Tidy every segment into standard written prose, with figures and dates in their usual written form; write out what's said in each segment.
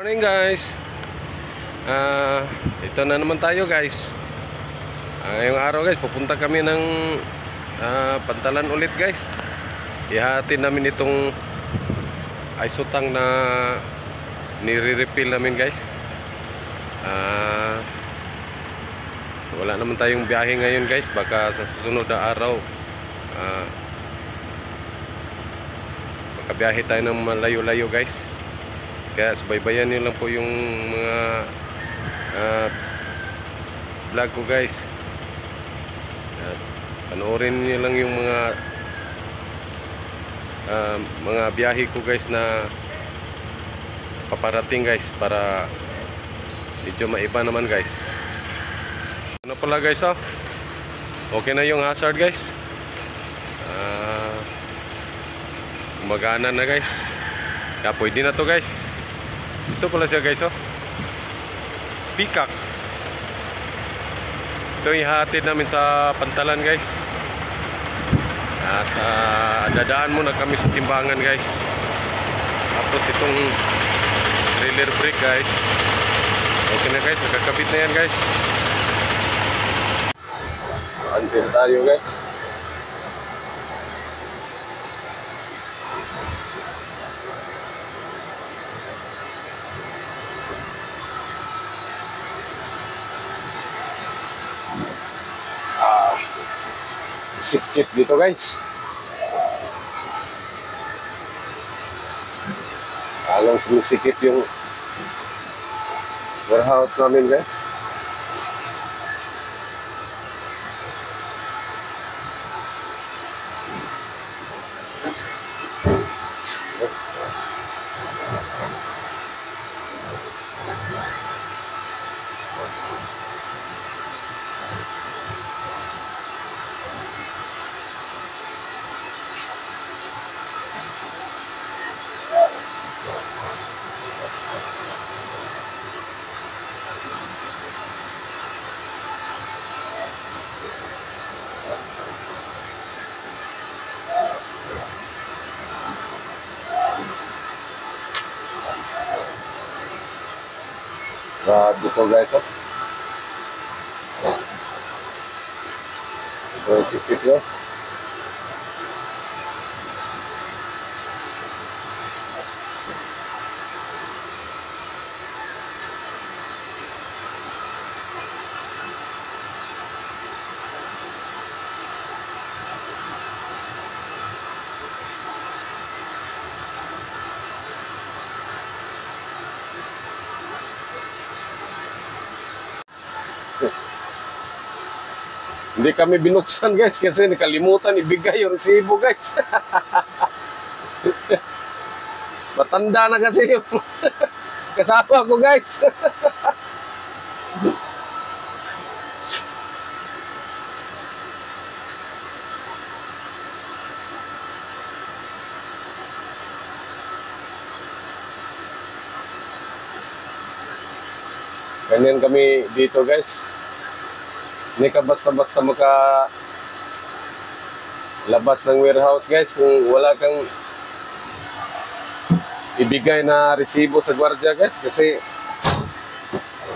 Morning guys. Ito na naman tayo guys. Ngayong araw guys, pupunta kami ng Pantalan ulit guys. Ihahatid namin itong isotang na nire-refill namin guys. Wala naman tayong biyahe ngayon guys. Baka sa susunod na araw makabiyahe tayo ng malayo-layo guys. Kaya subaybayan nyo lang po yung mga vlog ko guys. Panoorin nyo lang yung mga biyahe ko guys na paparating guys, para medyo maiba naman guys. Ano pala guys, okay na yung hazard guys. Gumagana na guys. Kaya pwede na to guys. Ito pala siya guys, Peacock. Ito yung ihahatid namin sa Pantalan guys. At dadaan muna kami sa timbangan guys. Tapos itong trailer brake guys, okay na guys, nakakabit na yan guys. Antin tayo guys. Sikip dito guys. Alang sumisikip yung warehouse namin guys. Dito guys, sikip guys. Hindi kami binuksan guys kasi nakalimutan ibigay yung resibo guys. Matanda na kasi yung kasama ko guys. Ganyan kami dito guys. Hindi ka basta-basta labas ng warehouse guys kung wala kang ibigay na resibo sa gwardiya guys, kasi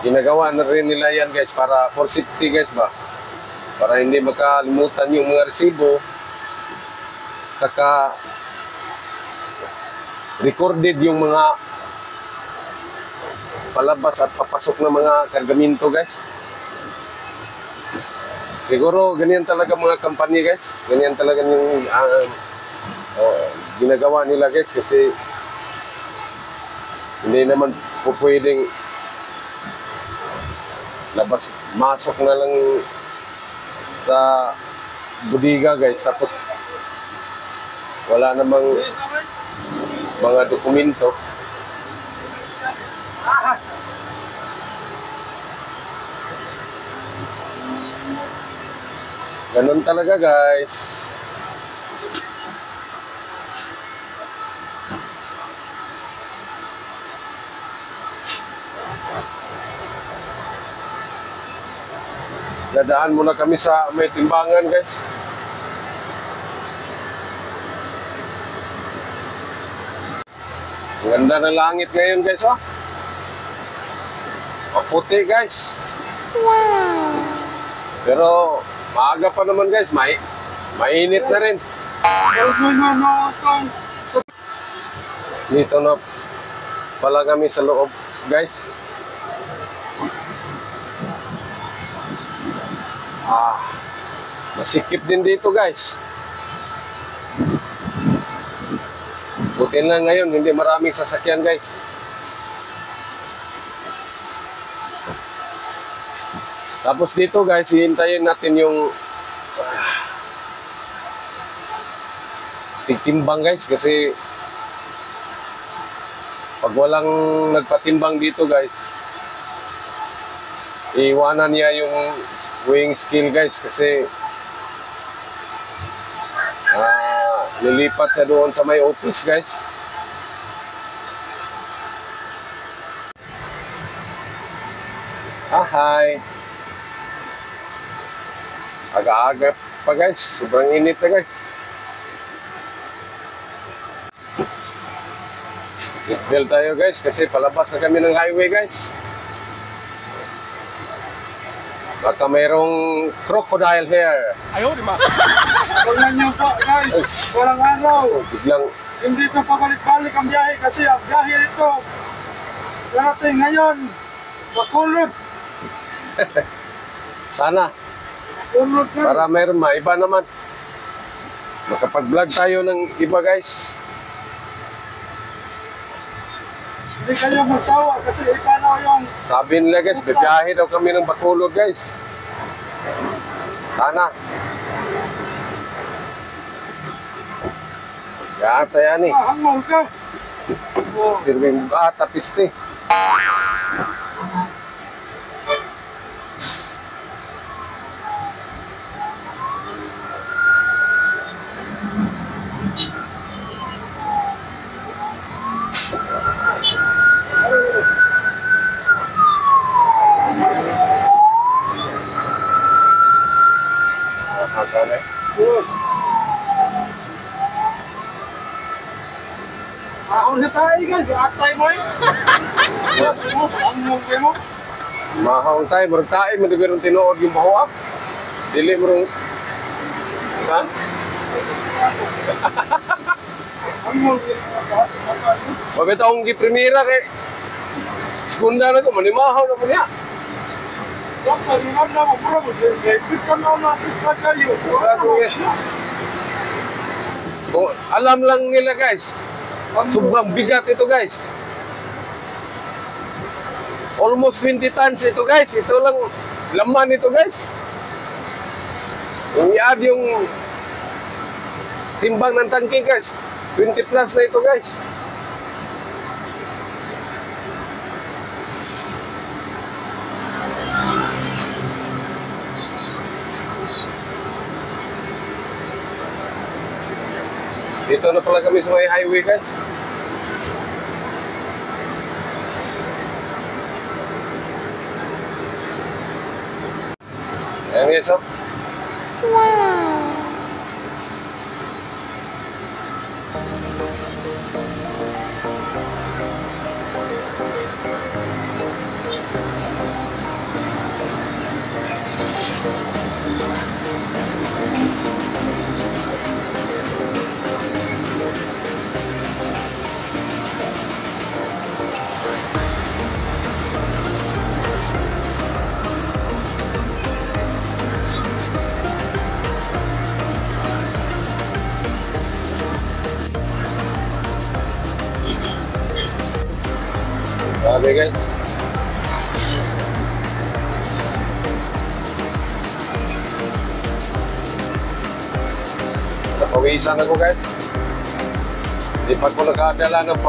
ginagawa na rin nila yan guys para for safety guys ba, para hindi makalimutan yung mga resibo, saka recorded yung mga palabas at papasok na mga kargamento guys. Siguro ganyan talaga mga company guys. Ganyan talaga yung ginagawa nila guys, kasi hindi naman po pwedeng labas masok na lang sa budiga guys, tapos wala namang mga dokumento. Ganun talaga guys. Dadaan muna kami sa may timbangan guys. Ang ganda ng langit ngayon guys, oh. Maputi guys. Pero maaga pa naman guys, mainit na rin. Dito na pala kami sa loob guys. Masikip din dito guys. Buti na ngayon, hindi maraming sasakyan guys. Tapos dito guys, hihintayin natin yung tigtimbang guys. Kasi pag walang nagpatimbang dito guys, iiwanan niya yung weighing scale guys. Kasi lilipat siya doon sa may office guys. Hi. Aga-aga pa guys, sobrang init na guys. Seatbelt tayo guys kasi palabas na kami ng highway guys. Baka mayroong crocodile here. Ayaw, di ba? Tingnan niyo po guys, walang araw. Biglang Hindi ito pabalik-balik ang biyahe kasi ang biyahe ito darating ngayon, Bacolod. sana Bacolod na. para mayroon maiba naman. Makapag-vlog tayo ng iba guys. Hindi kayo magsawa kasi ipanaw yung Sabi nila guys, bibiyahe daw kami ng Bacolod guys. Sana. Yata yan eh. hangol ka. Oh, Pirming tapis eh. Ahon na tayo guys, atay mo eh. Hangol kayo mo. Mahong tayo, marang tayo, madibirong tinuod yung mahuap. Dili marang... Ha? Hangol kayo. Mabit akong giprimira kay... Sekunda na ko, manimahaw na mo niya. Dapat ringan na mo, bro. Ipit ka na natin sa kayo. Oh, alam lang nila guys, sobrang bigat ito guys. Almost 20 tons ito guys. Ito lang laman ito guys. I-add yung timbang ng tangke guys, 20 plus na ito guys. Dito na pala kami sa may highway guys. Ayan guys, oh. Grabe guys. Napawisan ako guys. Hindi pa ko nakadala ng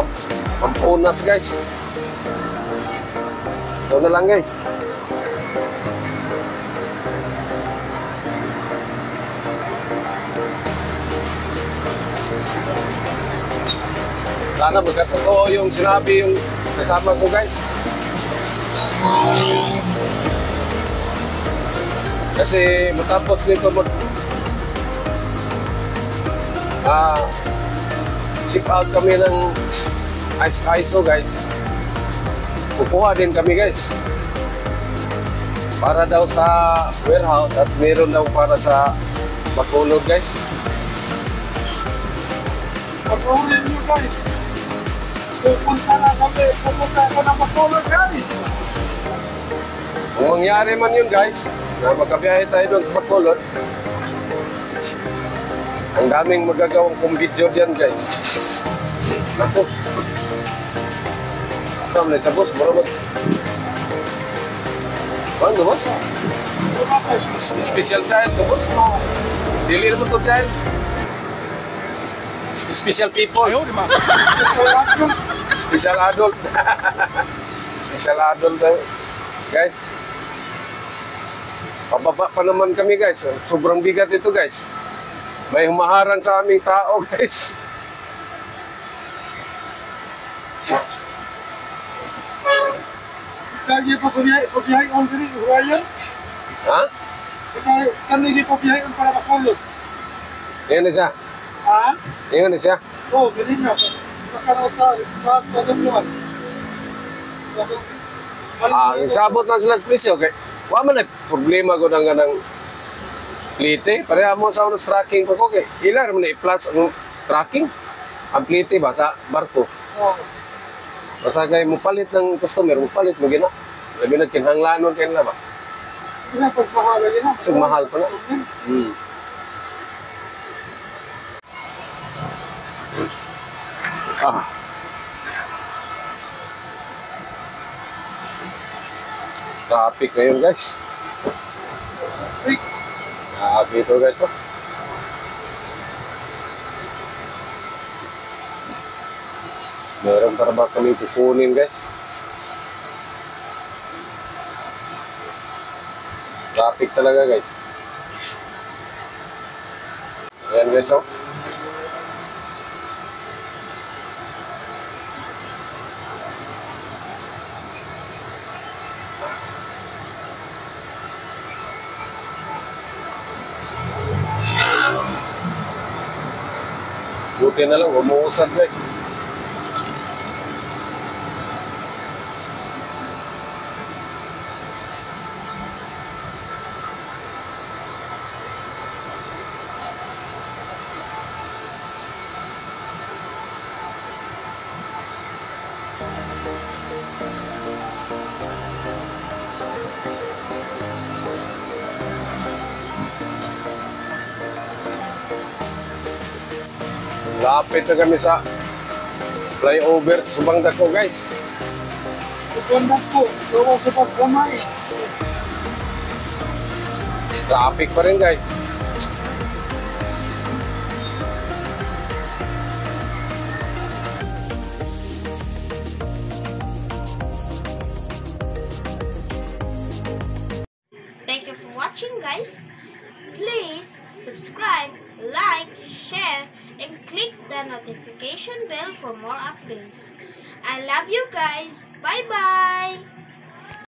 pampunas guys. Ito na lang guys. Sana magkatotoo yung sinabi yung kasama ko guys. Kasi matapos nito ship out kami ng ISO guys. Kukuha din kami guys. para daw sa warehouse at meron daw para sa Bacolod guys. Pag-uulin nyo guys. Pupunta na kami. Pupunta ako ng Bacolod guys. Kung mangyari man yun guys, na magkabiyahe tayo doon sa Bacolod, ang daming magagawang kong video diyan guys. Naku. Saan na sa boss? Marabot. Ano boss? Special child to boss? Dili naman to child. Special people. Special adult. Special adult daw. Guys. Pababa pa naman kami guys. Sobrang bigat ito guys. May humaharang sa aming tao guys. Kaya pabiyahe on diri, Ryan. Ha? Kami pabiyahe on para Bacolod. Yan na siya. Ha? Yan na siya. Oo, ganun nga. Makaraw sa lumuan. Sabot na sila sa presyo. Okay. Wala man na problema ko ng plite. Pareha mo sa unang tracking ko. Okay. Ilan mo na i-plus ang tracking? Ang plite ba sa barko? Oo. Basta kayo mo palit ng customer, mo palit mo gina. Labi na kinhanglanon kayo na ba? Hindi na pagpahala din na. So mahal pa na. Ah. Traffic ngayon guys. Traffic ito guys. Oh. Meron para ba kami kukunin guys? Traffic talaga guys. Ayan guys oh. Buti na lang, umuusad guys. Lapit na kami sa flyover sa Subang Dako guys. Pagkandak po, gawa sa pagkamay. Traffic pa rin guys. Thank you for watching guys. Please subscribe, like, share, and click the notification bell for more updates. I love you guys. Bye-bye.